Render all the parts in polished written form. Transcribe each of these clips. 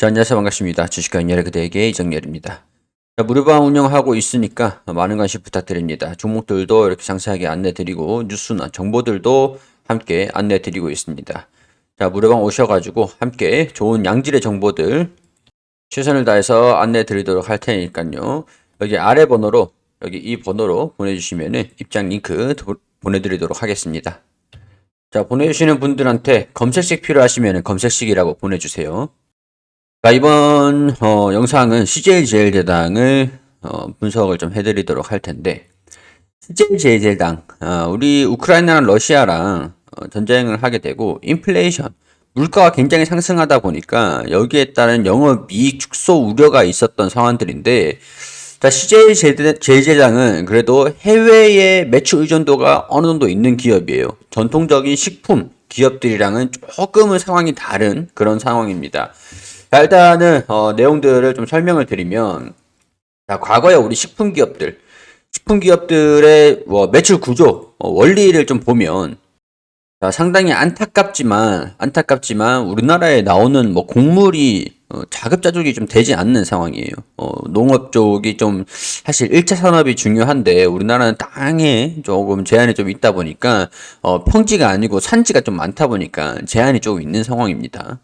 자, 안녕하세요. 반갑습니다. 주식과 연예의 그대에게 이정렬입니다. 자, 무료방 운영하고 있으니까 많은 관심 부탁드립니다. 종목들도 이렇게 상세하게 안내드리고 뉴스나 정보들도 함께 안내드리고 있습니다. 자, 무료방 오셔가지고 함께 좋은 양질의 정보들 최선을 다해서 안내드리도록 할 테니까요. 여기 아래 번호로 여기 이 번호로 보내주시면 입장 링크 보내드리도록 하겠습니다. 자, 보내주시는 분들한테 검색식 필요하시면 검색식이라고 보내주세요. 자, 이번 영상은 CJ제일제당을 분석을 좀 해드리도록 할 텐데, CJ제일제당 우리 우크라이나랑 러시아랑 전쟁을 하게 되고 인플레이션 물가가 굉장히 상승하다 보니까 여기에 따른 영업이익 축소 우려가 있었던 상황들인데, 자, CJ제일제당은 그래도 해외의 매출 의존도가 어느 정도 있는 기업이에요. 전통적인 식품 기업들이랑은 조금은 상황이 다른 그런 상황입니다. 자, 일단은 내용들을 좀 설명을 드리면, 자, 과거에 우리 식품 기업들의 매출 구조 원리를 좀 보면, 자, 상당히 안타깝지만 우리나라에 나오는 뭐 곡물이 자급자족이 좀 되지 않는 상황이에요. 농업 쪽이 좀 사실 1차 산업이 중요한데 우리나라는 땅에 조금 제한이 좀 있다 보니까 평지가 아니고 산지가 좀 많다 보니까 제한이 조금 있는 상황입니다.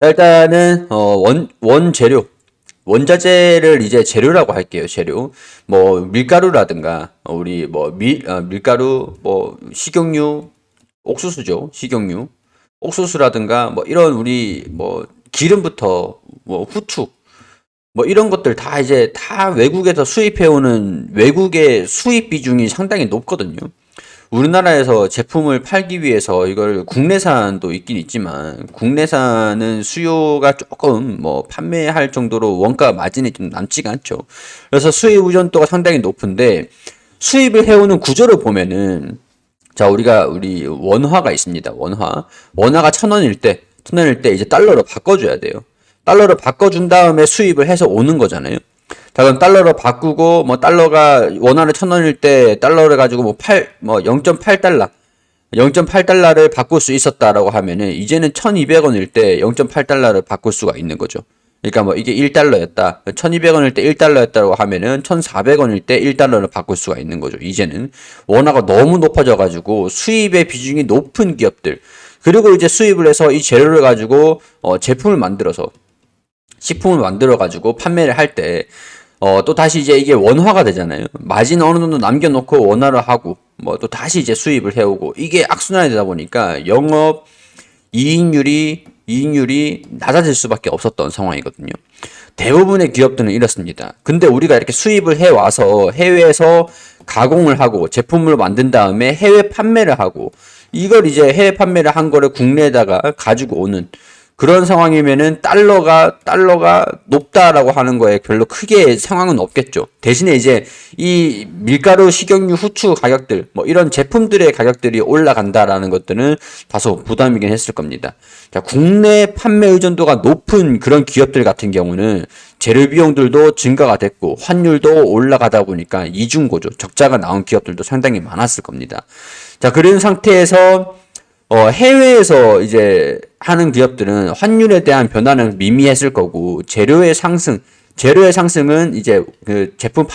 일단은 원재료 원자재를 이제 재료라고 할게요. 재료 뭐 밀가루라든가 우리 뭐 밀가루 뭐 식용유 옥수수죠. 식용유 옥수수라든가 뭐 이런 우리 뭐 기름부터 뭐 후추 뭐 이런 것들 다 이제 다 외국에서 수입해오는 외국의 수입 비중이 상당히 높거든요. 우리나라에서 제품을 팔기 위해서 이걸 국내산도 있긴 있지만 국내산은 수요가 조금 뭐 판매할 정도로 원가 마진이 좀 남지가 않죠. 그래서 수입 의존도가 상당히 높은데 수입을 해오는 구조를 보면은 자 우리 원화가 있습니다. 원화가 천 원일 때 이제 달러로 바꿔줘야 돼요. 달러로 바꿔준 다음에 수입을 해서 오는 거잖아요. 자, 그럼 달러로 바꾸고, 뭐, 달러가 원화를 천 원일 때, 달러를 가지고 뭐 0.8달러, 0.8달러를 바꿀 수 있었다라고 하면은, 이제는 1200원일 때 0.8달러를 바꿀 수가 있는 거죠. 그러니까 뭐, 이게 1달러였다. 1200원일 때 1달러였다고 하면은, 1400원일 때 1달러를 바꿀 수가 있는 거죠. 이제는. 원화가 너무 높아져가지고, 수입의 비중이 높은 기업들. 그리고 이제 수입을 해서 이 재료를 가지고, 제품을 만들어서, 식품을 만들어가지고 판매를 할 때, 또 다시 이제 이게 원화가 되잖아요. 마진 어느 정도 남겨놓고 원화를 하고, 뭐 또 다시 이제 수입을 해오고, 이게 악순환이 되다 보니까 영업 이익률이 낮아질 수밖에 없었던 상황이거든요. 대부분의 기업들은 이렇습니다. 근데 우리가 이렇게 수입을 해와서 해외에서 가공을 하고 제품을 만든 다음에 해외 판매를 하고, 이걸 이제 해외 판매를 한 거를 국내에다가 가지고 오는 그런 상황이면은 달러가 높다라고 하는 거에 별로 크게 상황은 없겠죠. 대신에 이제 이 밀가루, 식용유, 후추 가격들 뭐 이런 제품들의 가격들이 올라간다라는 것들은 다소 부담이긴 했을 겁니다. 자, 국내 판매 의존도가 높은 그런 기업들 같은 경우는 재료 비용들도 증가가 됐고 환율도 올라가다 보니까 이중고조, 적자가 나온 기업들도 상당히 많았을 겁니다. 자, 그런 상태에서 해외에서 이제 하는 기업들은 환율에 대한 변화는 미미했을 거고, 재료의 상승은 이제 그 제품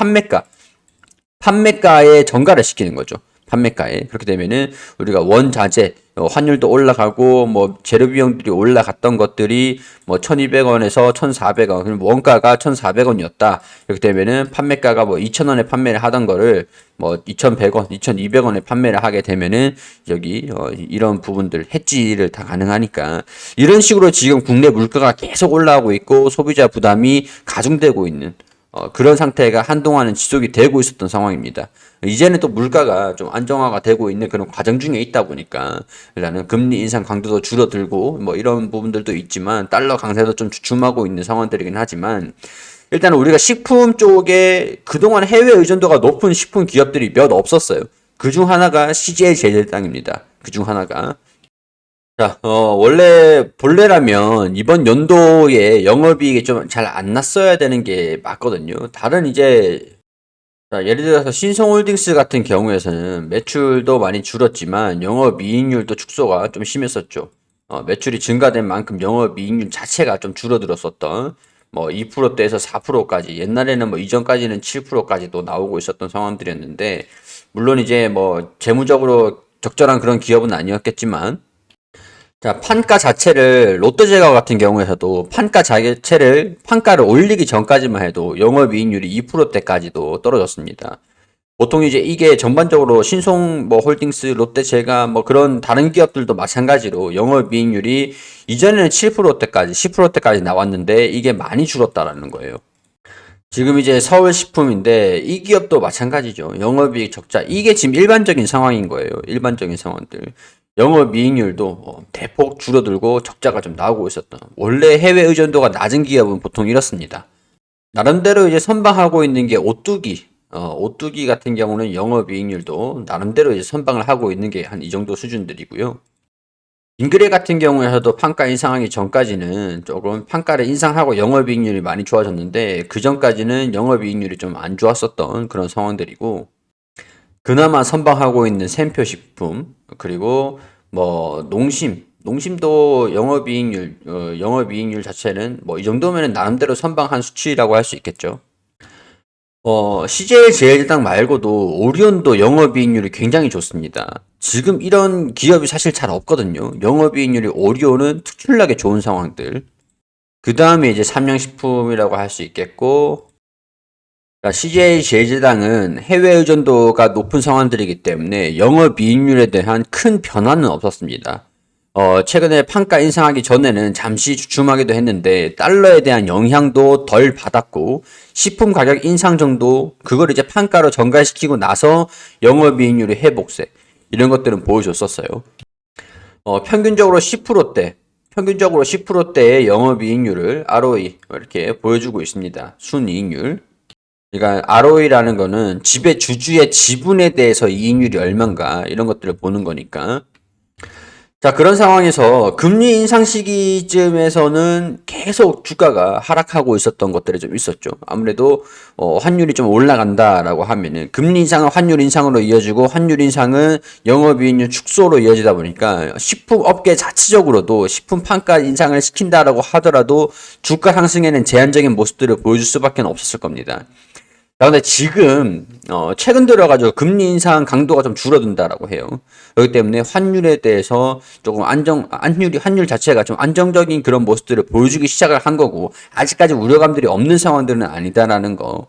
판매가에 전가를 시키는 거죠. 판매가에. 그렇게 되면은 우리가 원자재, 환율도 올라가고, 뭐 재료 비용들이 올라갔던 것들이 뭐 1200원에서 1400원, 그럼 원가가 1400원이었다. 이렇게 되면은 판매가가 뭐 2000원에 판매를 하던 거를 뭐 2100원, 2200원에 판매를 하게 되면은 여기 이런 부분들 해지를 다 가능하니까 이런 식으로 지금 국내 물가가 계속 올라오고 있고 소비자 부담이 가중되고 있는 그런 상태가 한동안은 지속이 되고 있었던 상황입니다. 이제는 또 물가가 좀 안정화가 되고 있는 그런 과정 중에 있다 보니까 일단은 금리 인상 강도도 줄어들고 뭐 이런 부분들도 있지만 달러 강세도 좀 주춤하고 있는 상황들이긴 하지만 일단 우리가 식품 쪽에 그동안 해외 의존도가 높은 식품 기업들이 몇 없었어요. 그중 하나가 CJ 제일제당입니다. 그중 하나가. 자, 원래 본래라면 이번 연도에 영업이익이 좀 잘 안 났어야 되는 게 맞거든요. 다른 이제, 자, 예를 들어서 신성홀딩스 같은 경우에서는 매출도 많이 줄었지만 영업이익률도 축소가 좀 심했었죠. 매출이 증가된 만큼 영업이익률 자체가 좀 줄어들었었던 뭐 2%대에서 4%까지 옛날에는 뭐 이전까지는 7%까지도 나오고 있었던 상황들이었는데 물론 이제 뭐 재무적으로 적절한 그런 기업은 아니었겠지만 자, 판가 자체를 롯데제과 같은 경우에서도 판가를 올리기 전까지만 해도 영업이익률이 2%대까지도 떨어졌습니다. 보통 이제 이게 전반적으로 신송 뭐 홀딩스, 롯데제과 뭐 그런 다른 기업들도 마찬가지로 영업이익률이 이전에는 7%대까지, 10%대까지 나왔는데 이게 많이 줄었다라는 거예요. 지금 이제 서울식품인데 이 기업도 마찬가지죠. 영업이익 적자. 이게 지금 일반적인 상황인 거예요. 일반적인 상황들. 영업이익률도 대폭 줄어들고 적자가 좀 나오고 있었다. 원래 해외 의존도가 낮은 기업은 보통 이렇습니다. 나름대로 이제 선방하고 있는 게 오뚜기. 오뚜기 같은 경우는 영업이익률도 나름대로 이제 선방을 하고 있는 게 한 이 정도 수준들이고요. 빙그레 같은 경우에서도 판가 인상하기 전까지는 조금 판가를 인상하고 영업이익률이 많이 좋아졌는데 그 전까지는 영업이익률이 좀 안 좋았었던 그런 상황들이고 그나마 선방하고 있는 샘표식품 그리고 뭐 농심도 영업이익률 자체는 뭐 이 정도면은 나름대로 선방한 수치라고 할 수 있겠죠. CJ 제일제당 말고도 오리온도 영업이익률이 굉장히 좋습니다. 지금 이런 기업이 사실 잘 없거든요. 영업이익률이 오리온은 특출나게 좋은 상황들. 그 다음에 이제 삼양식품이라고 할 수 있겠고, CJ 제일제당은 해외 의존도가 높은 상황들이기 때문에 영업이익률에 대한 큰 변화는 없었습니다. 최근에 판가 인상하기 전에는 잠시 주춤하기도 했는데 달러에 대한 영향도 덜 받았고 식품 가격 인상 정도 그걸 이제 판가로 전가시키고 나서 영업이익률의 회복세 이런 것들은 보여줬었어요. 평균적으로 10%대 평균적으로 10%대의 영업이익률을 ROE 이렇게 보여주고 있습니다. 순이익률. 그러니까 ROE라는 거는 주주의 지분에 대해서 이익률이 얼마인가 이런 것들을 보는 거니까. 자, 그런 상황에서 금리 인상 시기쯤에서는 계속 주가가 하락하고 있었던 것들이 좀 있었죠. 아무래도 환율이 좀 올라간다라고 하면은 금리 인상은 환율 인상으로 이어지고 환율 인상은 영업이익률 축소로 이어지다 보니까 식품 업계 자체적으로도 식품 판가 인상을 시킨다라고 하더라도 주가 상승에는 제한적인 모습들을 보여줄 수밖에 없었을 겁니다. 그런데 지금 최근 들어가지고 금리 인상 강도가 좀 줄어든다라고 해요. 그렇기 때문에 환율에 대해서 조금 환율 자체가 좀 안정적인 그런 모습들을 보여주기 시작을 한 거고 아직까지 우려감들이 없는 상황들은 아니다라는 거.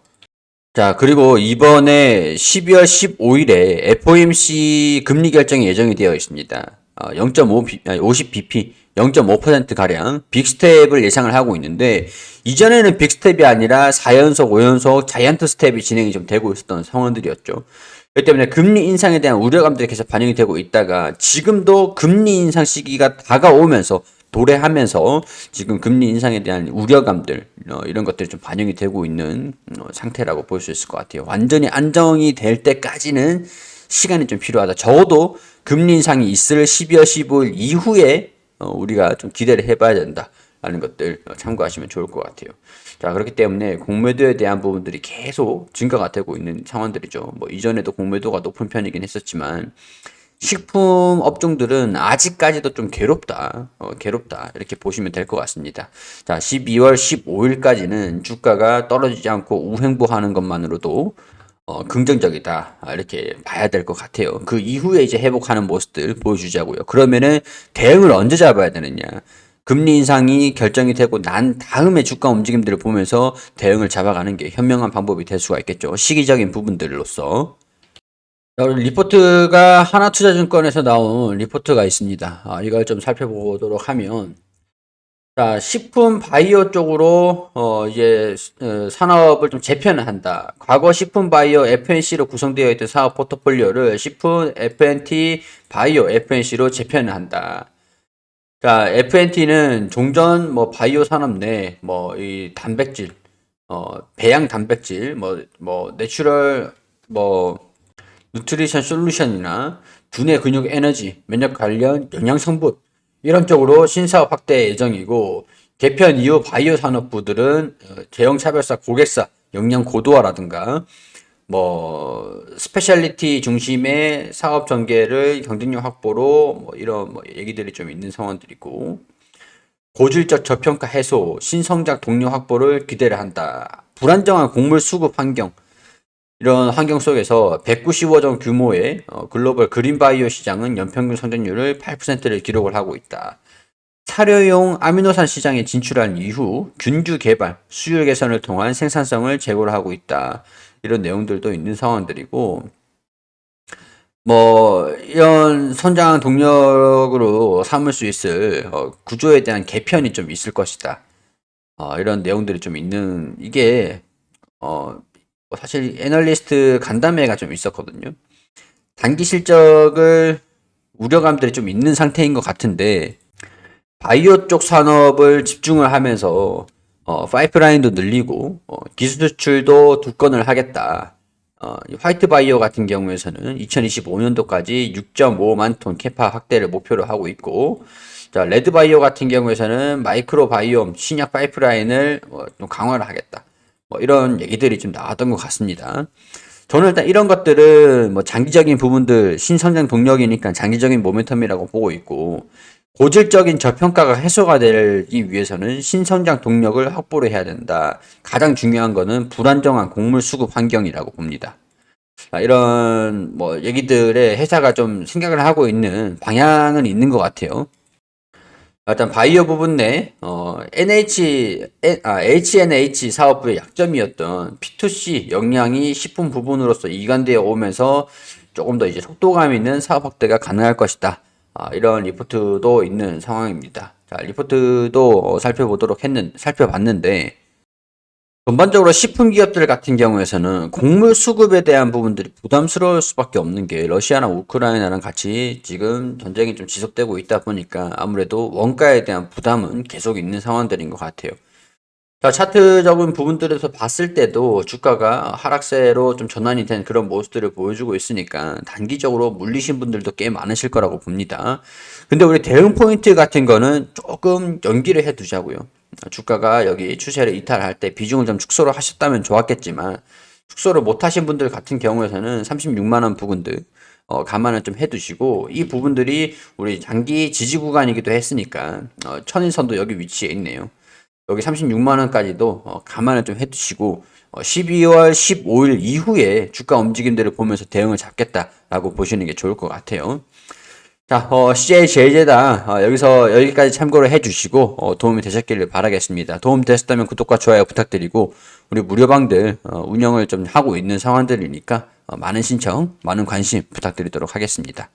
자, 그리고 이번에 12월 15일에 FOMC 금리 결정이 예정이 되어 있습니다. 50bp, 0.5%가량 빅스텝을 예상을 하고 있는데 이전에는 빅스텝이 아니라 4연속, 5연속 자이언트 스텝이 진행이 좀 되고 있었던 상황들이었죠. 그렇기 때문에 금리 인상에 대한 우려감들이 계속 반영이 되고 있다가 지금도 금리 인상 시기가 다가오면서 도래하면서 지금 금리 인상에 대한 우려감들 이런 것들이 좀 반영이 되고 있는 상태라고 볼 수 있을 것 같아요. 완전히 안정이 될 때까지는 시간이 좀 필요하다. 적어도 금리 인상이 있을 12월 15일 이후에 우리가 좀 기대를 해봐야 된다라는 것들 참고하시면 좋을 것 같아요. 자, 그렇기 때문에 공매도에 대한 부분들이 계속 증가가 되고 있는 상황들이죠. 뭐 이전에도 공매도가 높은 편이긴 했었지만 식품 업종들은 아직까지도 좀 괴롭다. 이렇게 보시면 될 것 같습니다. 자, 12월 15일까지는 주가가 떨어지지 않고 우행보하는 것만으로도 긍정적이다. 이렇게 봐야 될 것 같아요. 그 이후에 이제 회복하는 모습들 보여주자고요. 그러면은 대응을 언제 잡아야 되느냐? 금리 인상이 결정이 되고 난 다음에 주가 움직임들을 보면서 대응을 잡아가는 게 현명한 방법이 될 수가 있겠죠. 시기적인 부분들로서. 자, 우리 리포트가 하나투자증권에서 나온 리포트가 있습니다. 이걸 좀 살펴보도록 하면, 자, 식품 바이오 쪽으로, 산업을 좀 재편을 한다. 과거 식품 바이오 FNC로 구성되어 있던 사업 포트폴리오를 식품 FNT 바이오 FNC로 재편을 한다. 자, FNT는 종전 뭐 바이오 산업 내, 이 단백질, 배양 단백질, 내추럴, 누트리션 솔루션이나 두뇌 근육 에너지, 면역 관련 영양 성분 이런 쪽으로 신사업 확대 예정이고 개편 이후 바이오 산업부들은 제형 차별사 고객사 역량 고도화라든가 뭐 스페셜리티 중심의 사업 전개를 경쟁력 확보로 뭐 이런 뭐 얘기들이 좀 있는 상황들이고, 고질적 저평가 해소, 신성장 동력 확보를 기대를 한다. 불안정한 곡물 수급 환경, 이런 환경 속에서 195억 원 규모의 글로벌 그린바이오 시장은 연평균 성장률을 8%를 기록을 하고 있다. 사료용 아미노산 시장에 진출한 이후 균주 개발, 수율 개선을 통한 생산성을 제고를 하고 있다. 이런 내용들도 있는 상황들이고, 뭐 이런 성장 동력으로 삼을 수 있을 구조에 대한 개편이 좀 있을 것이다. 이런 내용들이 좀 있는, 이게 사실 애널리스트 간담회가 좀 있었거든요. 단기 실적을 우려감들이 좀 있는 상태인 것 같은데, 바이오 쪽 산업을 집중을 하면서 파이프라인도 늘리고 기술 수출도 두 건을 하겠다. 이 화이트 바이오 같은 경우에서는 2025년도까지 6.5만 톤 캐파 확대를 목표로 하고 있고, 자, 레드 바이오 같은 경우에서는 마이크로 바이옴 신약 파이프라인을 좀 강화를 하겠다. 뭐 이런 얘기들이 좀 나왔던 것 같습니다. 저는 일단 이런 것들은 뭐 장기적인 부분들, 신성장 동력이니까 장기적인 모멘텀이라고 보고 있고, 고질적인 저평가가 해소가 되기 위해서는 신성장 동력을 확보를 해야 된다. 가장 중요한 거는 불안정한 곡물 수급 환경이라고 봅니다. 이런 뭐 얘기들의 회사가 좀 생각을 하고 있는 방향은 있는 것 같아요. 일단 바이오 부분 내 H&H 사업부의 약점이었던 P2C 역량이 식품 부분으로서 이관되어 오면서 조금 더 이제 속도감 있는 사업 확대가 가능할 것이다. 이런 리포트도 있는 상황입니다. 자, 리포트도 살펴봤는데, 전반적으로 식품 기업들 같은 경우에서는 곡물 수급에 대한 부분들이 부담스러울 수밖에 없는 게, 러시아나 우크라이나랑 같이 지금 전쟁이 좀 지속되고 있다 보니까 아무래도 원가에 대한 부담은 계속 있는 상황들인 것 같아요. 자, 차트적인 부분들에서 봤을 때도 주가가 하락세로 좀 전환이 된 그런 모습들을 보여주고 있으니까 단기적으로 물리신 분들도 꽤 많으실 거라고 봅니다. 근데 우리 대응 포인트 같은 거는 조금 연기를 해 두자고요. 주가가 여기 추세를 이탈할 때 비중을 좀 축소를 하셨다면 좋았겠지만, 축소를 못 하신 분들 같은 경우에서는 36만 원 부분들 감안을 좀 해두시고, 이 부분들이 우리 장기 지지 구간이기도 했으니까 천일선도 여기 위치에 있네요. 여기 36만 원까지도 감안을 좀 해두시고 12월 15일 이후에 주가 움직임들을 보면서 대응을 잡겠다라고 보시는 게 좋을 것 같아요. 자, CJ 제일제당 여기서 여기까지 참고를 해주시고 도움이 되셨기를 바라겠습니다. 도움 되셨다면 구독과 좋아요 부탁드리고, 우리 무료방들 운영을 좀 하고 있는 상황들이니까 많은 신청, 많은 관심 부탁드리도록 하겠습니다.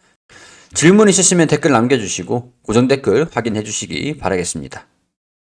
질문 있으시면 댓글 남겨주시고 고정 댓글 확인해 주시기 바라겠습니다.